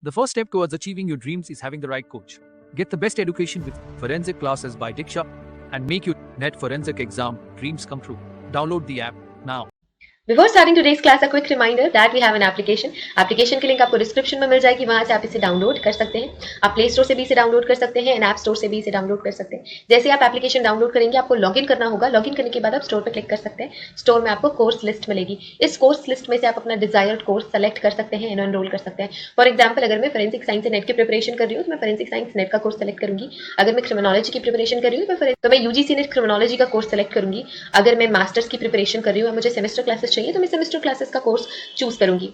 The first step towards achieving your dreams is having the right coach. Get the best education with forensic classes by Diksha and make your net forensic exam dreams come true. Download the app now. Before starting today's class, a quick reminder that we have an application. Application की link आपको description में मिल जाएगी, वहां से आप इसे download कर सकते हैं. आप प्ले स्टोर से भी इसे डाउनलोड कर सकते हैं, ऐप स्टोर से भी इसे डाउनलोड कर सकते हैं. जैसे आप एप्लीकेशन डाउनलोड करेंगे, आपको लॉगिन करना होगा. लॉगिन करने के बाद आप स्टोर पर क्लिक कर सकते हैं. स्टोर में आपको कोर्स लिस्ट मिलेगी. इस कोर्स लिस्ट में से आप अपना डिजायर्ड कोर्स सेलेक्ट कर सकते हैं, एनरोल कर सकते हैं. फॉर एग्जाम्पल, अगर मैं फोरेंसिक साइंस नेट की प्रिपरेशन कर रही हूँ तो मैं फोरेंसिक साइंस नेट का कोर्स सेलेक्ट करूंगी. अगर मैं क्रिमिनोलॉजी की प्रिपरेशन कर रही हूँ तो मैं यूजीसी नेट क्रिमिनोलॉजी का कोर्स सेलेक्ट करूंगी. अगर मैं मास्टर्स की प्रिपरेशन कर रही हूँ, मुझे सेमेस्टर क्लासेस चाहिए तो मैं सेमेस्टर क्लासेस का कोर्स चूज करूंगी.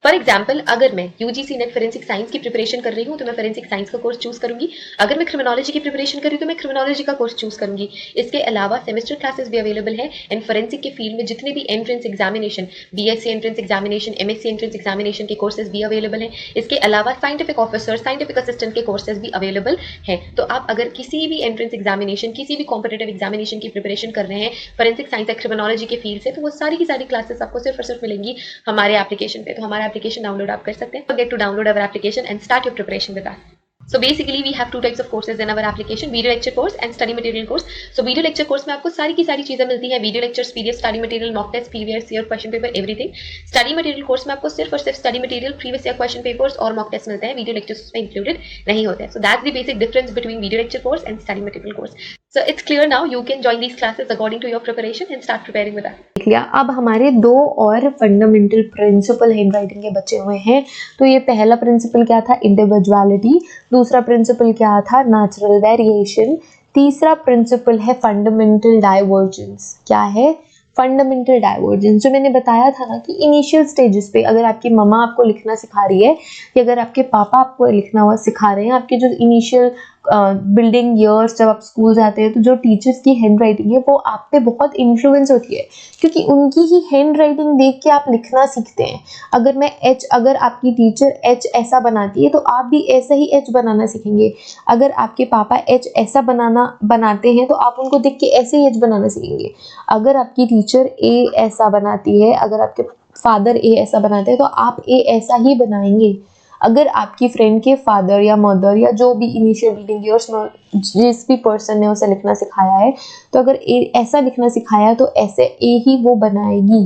फॉर एग्जाम्पल, अगर मैं यूजीसी नेट फोरेंसिक साइंस की प्रिपरेशन कर रही हूँ तो मैं फोरेंसिक साइंस का कोर्स चूज करूंगी. अगर मैं क्रिमिनोलॉजी की प्रिपरेशन कर रही हूँ तो मैं क्रिमिनोलॉजी का कोर्स चूज करूंगी. इसके अलावा सेमेस्टर क्लासेस भी अवेलेबल है. एंड फोरेंसिक के फील्ड में जितने भी entrance examination, BSc entrance examination, MSc entrance examination के कोर्सेज भी अवेलेबल है. इसके अलावा साइंटिफिक ऑफिसर, साइंटिफिक असिस्टेंट के कोर्सेज भी अवेलेबल है. तो आप अगर किसी भी एंट्रेंस एग्जामिनेशन, किसी भी कॉम्पिटेटिव एग्जामिनेशन की प्रिपरेशन कर रहे हैं फोरेंसिक साइंस या क्रिमिनोलॉजी के फील्ड से, तो वो सारी की सारी क्लासेस आपको सिर्फ और सिर्फ मिलेंगी हमारे एप्लीकेशन पे. तो हमारा एप्लीकेशन डाउनलोड कर सकते हैं. Forget to download our application and start your preparation with us. So basically we have two types of courses in our application, video lecture course and study material course. So video lecture course में आपको सारी की सारी चीजें मिलती हैं. Video lectures, PDF, study material, mock test, previous year question paper, everything. Study material course में आपको सिर्फ और सिर्फ study material, previous year question papers और मॉक टेस्ट मिलते हैं. वीडियो लेक्चर्स उसमें इंक्लूडेड नहीं होते हैं. So that's the basic difference between video lecture course and study material course. So it's clear now. You can join these classes according to your preparation and start preparing with us. देख लिया. अब हमारे दो और fundamental principle hand writing के बचे हुए हैं. तो ये पहला प्रिंसिपल क्या था? इंडिविजुअलिटी. दूसरा प्रिंसिपल क्या था? Natural variation. तीसरा प्रिंसिपल है फंडामेंटल डाइवर्जेंस. क्या है? Fundamental divergence. जो मैंने बताया था ना कि इनिशियल स्टेजेस पे अगर आपकी मम्मा आपको लिखना सिखा रही है या अगर आपके पापा आपको लिखना हुआ सिखा रहे हैं, आपके जो इनिशियल बिल्डिंग ईयर्स जब आप स्कूल जाते हैं, तो जो टीचर्स की हैंड राइटिंग है वो आप पे बहुत इन्फ्लुएंस होती है, क्योंकि उनकी ही हैंड राइटिंग देख के आप लिखना सीखते हैं. अगर आपकी टीचर एच ऐसा बनाती है तो आप भी ऐसा ही एच बनाना सीखेंगे. अगर आपके पापा एच ऐसा बनाते हैं तो आप उनको देख के ऐसे ही एच बनाना सीखेंगे. अगर आपकी टीचर ए ऐसा बनाती है, अगर आपके फादर ए ऐसा बनाते हैं तो आप ए ऐसा ही बनाएंगे. अगर आपकी फ्रेंड के फादर या मदर या जो भी इनिशियल बिल्डिंग ईयर्स में जिस भी पर्सन ने उसे लिखना सिखाया है, तो अगर ए ऐसा लिखना सिखाया तो ऐसे ए ही वो बनाएगी.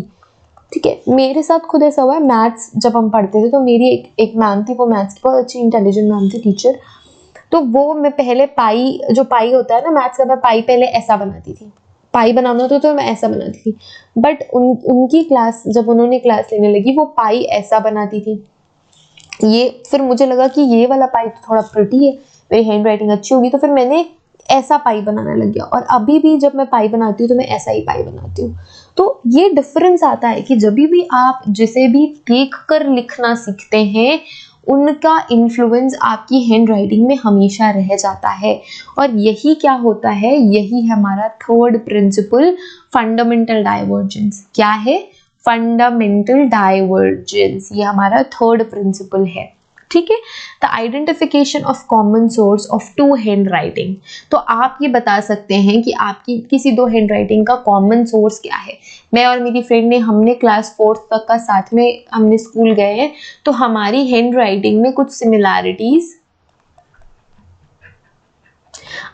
ठीक है. मेरे साथ खुद ऐसा हुआ है. मैथ्स जब हम पढ़ते थे तो मेरी एक मैम थी, वो मैथ्स की बहुत अच्छी इंटेलिजेंट मैम थी, टीचर. तो वो मैं पहले पाई होता है ना मैथ्स का, मैं पाई पहले ऐसा बनाती थी. पाई बनाना तो मैं ऐसा बनाती थी. बट उनकी क्लास जब उन्होंने क्लास लेने लगी, वो पाई ऐसा बनाती थी. ये फिर मुझे लगा कि ये वाला पाई तो थोड़ा प्रिटी है, मेरी हैंड राइटिंग अच्छी होगी, तो फिर मैंने ऐसा पाई बनाने लग गया. और अभी भी जब मैं पाई बनाती हूँ तो मैं ऐसा ही पाई बनाती हूँ. तो ये डिफरेंस आता है कि जब भी आप जिसे भी देख कर लिखना सीखते हैं, उनका इन्फ्लुएंस आपकी हैंड राइटिंग में हमेशा रह जाता है. और यही क्या होता है? यही हमारा थर्ड प्रिंसिपल, फंडामेंटल डाइवर्जेंस. क्या है? Fundamental divergence. ये हमारा थर्ड प्रिंसिपल है. ठीक है. The identification of common source of two handwriting. तो आप ये बता सकते हैं कि आपकी किसी दो हैंड राइटिंग का कॉमन सोर्स क्या है. मैं और मेरी फ्रेंड ने हमने क्लास 4th तक का साथ में हमने स्कूल गए हैं, तो हमारी हैंड राइटिंग में कुछ सिमिलैरिटीज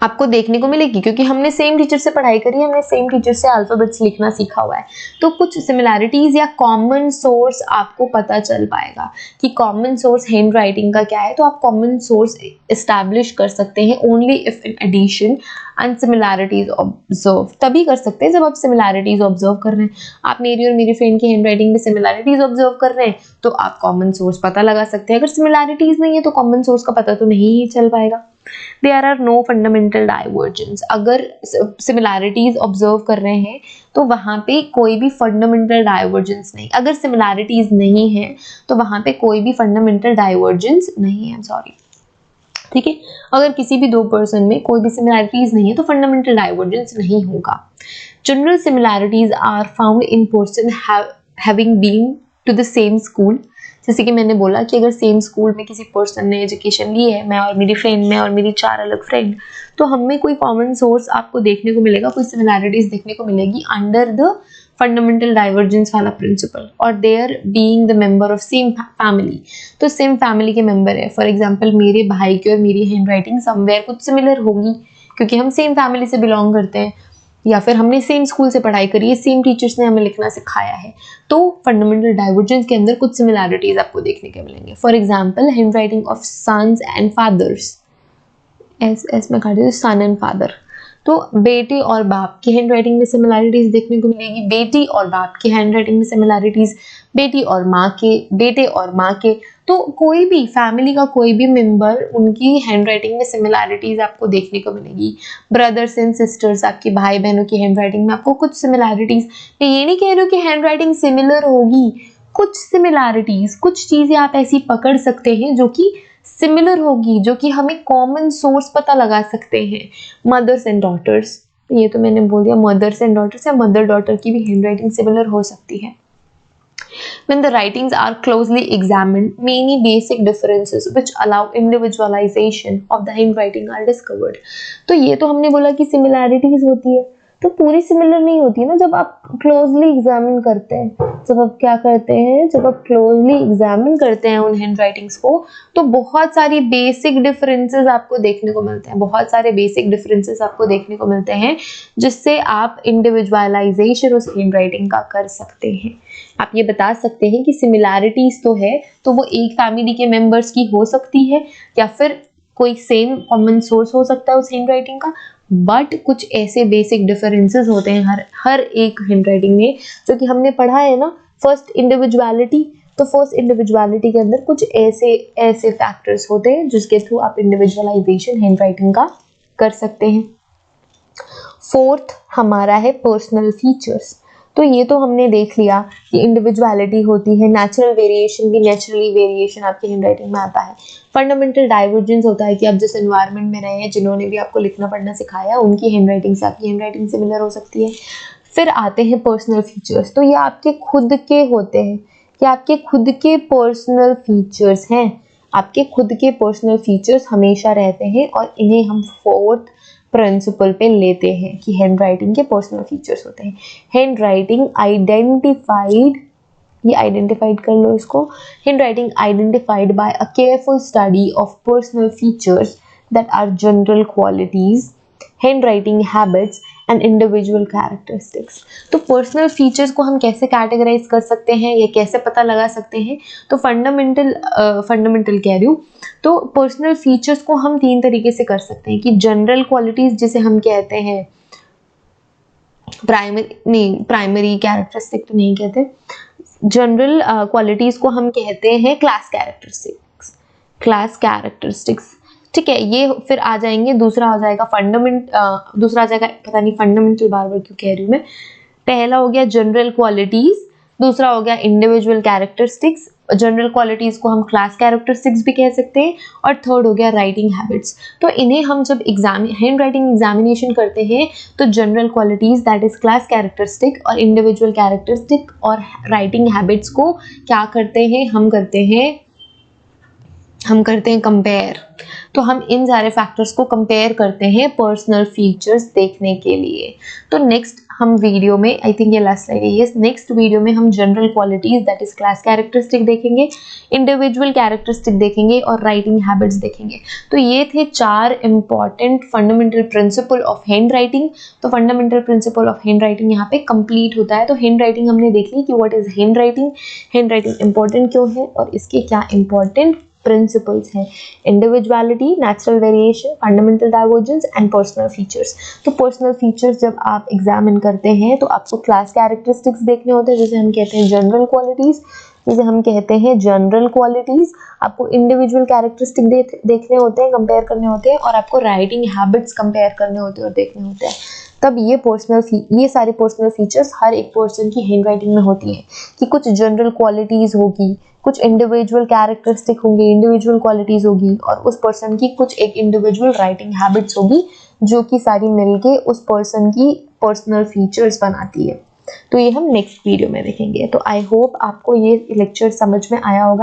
आपको देखने को मिलेगी, क्योंकि हमने सेम टीचर से पढ़ाई करी है, हमने सेम टीचर से अल्फाबेट्स लिखना सीखा हुआ है. तो कुछ सिमिलैरिटीज या कॉमन सोर्स आपको पता चल पाएगा कि कॉमन सोर्स हैंड राइटिंग का क्या है. तो आप कॉमन सोर्स एस्टैब्लिश कर सकते हैं only if in addition and similarities observe. तभी कर सकते हैं जब आप सिमिलैरिटीज ऑब्जर्व कर रहे हैं. आप मेरी और मेरी फ्रेंड की हैंड राइटिंग में सिमिलैरिटीज ऑब्जर्व कर रहे हैं तो आप कॉमन सोर्स पता लगा सकते हैं. अगर सिमिलैरिटीज नहीं है तो कॉमन सोर्स का पता तो नहीं चल पाएगा. There are no fundamental divergence. अगर सिमिलैरिटीज ऑब्जर्व कर रहे हैं तो वहां पे कोई भी फंडामेंटल डाइवर्जेंस नहीं. अगर सिमिलैरिटीज नहीं है तो वहां पे कोई भी फंडामेंटल डाइवर्जेंस नहीं है. सॉरी. ठीक है. अगर किसी भी दो पर्सन में कोई भी सिमिलैरिटीज नहीं है तो फंडामेंटल डाइवर्जेंस नहीं होगा. General similarities are found in person having been to the same school. जैसे कि मैंने बोला कि अगर सेम स्कूल में किसी पर्सन ने एजुकेशन ली है, मैं और मेरी फ्रेंड, मैं और मेरी 4 अलग फ्रेंड, तो हमें कोई कॉमन सोर्स आपको देखने को मिलेगा, कोई सिमिलैरिटीज देखने को मिलेगी अंडर द फंडामेंटल डाइवर्जेंस वाला प्रिंसिपल, और they are being the member of same family. तो सेम फैमिली के मेंबर है, फॉर एग्जांपल मेरे भाई की और मेरी हैंडराइटिंग समवेयर कुछ सिमिलर होगी क्योंकि हम सेम फैमिली से बिलोंग करते हैं, या फिर हमने सेम स्कूल से पढ़ाई करी है, सेम टीचर्स ने हमें लिखना सिखाया है। तो फंडामेंटल डाइवर्जेंस के अंदर कुछ सिमिलैरिटीज आपको देखने के मिलेंगे। For example handwriting of sons and fathers, S में काट दीजिए, सन एंड फादर। तो बेटे और बाप की हैंडराइटिंग में सिमिलैरिटीज देखने को मिलेगी, बेटी और बाप की हैंडराइटिंग में सिमिलैरिटीज, बेटी और माँ के, बेटे और माँ के। तो कोई भी फैमिली का कोई भी मेंबर, उनकी हैंडराइटिंग में सिमिलैरिटीज आपको देखने को मिलेगी। ब्रदर्स एंड सिस्टर्स, आपके भाई बहनों की हैंडराइटिंग में आपको कुछ सिमिलैरिटीज, मैं ये नहीं कह रही हूँ कि हैंडराइटिंग सिमिलर होगी, कुछ सिमिलैरिटीज, कुछ चीजें आप ऐसी पकड़ सकते हैं जो कि सिमिलर होगी, जो कि हमें कॉमन सोर्स पता लगा सकते हैं। मदर्स एंड डॉटर्स, ये तो मैंने बोल दिया, मदर्स एंड डॉटर्स या मदर डॉटर की भी हैंडराइटिंग सिमिलर हो सकती है। When the writings are closely examined, many basic differences which allow individualization of the handwriting are discovered. तो ये तो हमने बोला कि similarities होती है, तो पूरी सिमिलर नहीं होती है ना जब आप क्लोजली एग्जामिन करते हैं। जब आप क्या करते हैं, जब आप क्लोजली एग्जामिन करते हैं उन हैंडराइटिंग्स को, तो बहुत सारी बेसिक डिफरेंसेस आपको देखने को मिलते हैं, बहुत सारे बेसिक डिफरेंसेस आपको देखने को मिलते हैं, जिससे आप इंडिविजुअलाइजेशन उस हैंडराइटिंग का कर सकते हैं। आप ये बता सकते हैं कि सिमिलैरिटीज तो है, तो वो एक फैमिली के मेंबर्स की हो सकती है, या फिर कोई सेम कॉमन सोर्स हो सकता है उस हैंडराइटिंग का, बट कुछ ऐसे बेसिक डिफरेंसेस होते हैं हर एक हैंडराइटिंग में, जो कि हमने पढ़ा है ना, फर्स्ट इंडिविजुअलिटी। तो फर्स्ट इंडिविजुअलिटी के अंदर कुछ ऐसे फैक्टर्स होते हैं जिसके थ्रू आप इंडिविजुअलाइजेशन हैंडराइटिंग का कर सकते हैं। फोर्थ हमारा है पर्सनल फीचर्स। तो ये तो हमने देख लिया कि इंडिविजुअलिटी होती है, नेचुरल वेरिएशन भी, नेचुरली वेरिएशन आपकी हैंडराइटिंग में आता है। फंडामेंटल डाइवर्जेंस होता है कि आप जिस एनवायरनमेंट में रहे हैं, जिन्होंने भी आपको लिखना पढ़ना सिखाया, उनकी हैंडराइटिंग से आपकी हैंडराइटिंग सिमिलर हो सकती है। फिर आते हैं पर्सनल फीचर्स। तो ये आपके खुद के होते हैं, कि आपके खुद के पर्सनल फीचर्स हैं, आपके खुद के पर्सनल फीचर्स हमेशा रहते हैं, और इन्हें हम फोर्थ प्रिंसिपल पे लेते हैं कि हैंडराइटिंग के पर्सनल फीचर्स होते हैं। हैंडराइटिंग आइडेंटिफाइड, ये आइडेंटिफाइड कर लो इसको, handwriting identified by a careful study of personal features that are general qualities, handwriting habits and individual characteristics. तो पर्सनल फीचर्स को हम कैसे कैटेगराइज कर सकते हैं, ये कैसे पता लगा सकते हैं? तो फंडामेंटल कह रही हूँ, तो पर्सनल फीचर्स को हम तीन तरीके से कर सकते हैं कि जनरल क्वालिटीज जिसे हम कहते हैं, प्राइमरी कैरेक्टरिस्टिक तो नहीं कहते, जनरल क्वालिटीज को हम कहते हैं क्लास कैरेक्टरिस्टिक्स। ठीक है, ये फिर आ जाएंगे, दूसरा आ जाएगा फंडामेंटल बार बार क्यों कह रही हूँ मैं। पहला हो गया जनरल क्वालिटीज, दूसरा हो गया इंडिविजुअल कैरेक्टरिस्टिक्स। जनरल क्वालिटीज को हम क्लास कैरेक्टरिस्टिक्स भी कह सकते हैं, और थर्ड हो गया राइटिंग हैबिट्स। तो इन्हें हम जब हैंड राइटिंग एग्जामिनेशन करते हैं, तो general qualities that is class characteristic और इंडिविजुअल कैरेक्टरिस्टिक और राइटिंग हैबिट्स को क्या करते हैं, हम करते हैं कंपेयर। तो हम इन सारे फैक्टर्स को कंपेयर करते हैं पर्सनल फीचर्स देखने के लिए। तो नेक्स्ट हम वीडियो में, आई थिंक ये लास्ट स्लाइड है, यस, नेक्स्ट वीडियो में हम general qualities that is class characteristic देखेंगे, इंडिविजुअल कैरेक्टरिस्टिक देखेंगे और राइटिंग हैबिट्स देखेंगे। तो ये थे 4 important fundamental principle of handwriting. तो fundamental principle of handwriting यहाँ पे कंप्लीट होता है। तो हैंड राइटिंग हमने देख ली कि what is hand writing important क्यों है और इसके क्या इंपॉर्टेंट प्रिंसिपल्स हैं, individuality, natural variation, fundamental divergence and personal features. तो पर्सनल फीचर्स जब आप एग्जामिन करते हैं तो आपको क्लास कैरेक्टरिस्टिक्स देखने होते हैं, जिसे हम कहते हैं जनरल क्वालिटीज, आपको इंडिविजुअल कैरेक्टरिस्टिक देखने होते हैं, कंपेयर करने होते हैं, और आपको राइटिंग हैबिट्स कंपेयर करने होते हैं और देखने होते हैं। तब ये सारी पर्सनल फीचर्स हर एक पर्सन की हैंड राइटिंग में होती हैं, कि कुछ जनरल क्वालिटीज होगी, कुछ इंडिविजुअल कैरेक्टरिस्टिक होंगे, इंडिविजुअल क्वालिटीज होगी, और उस पर्सन की कुछ एक इंडिविजुअल राइटिंग हैबिट्स होगी, जो कि सारी मिलके उस पर्सन की पर्सनल फीचर्स बनाती है। तो ये हम नेक्स्ट वीडियो में देखेंगे। तो आई होप आपको ये लेक्चर समझ में आया होगा।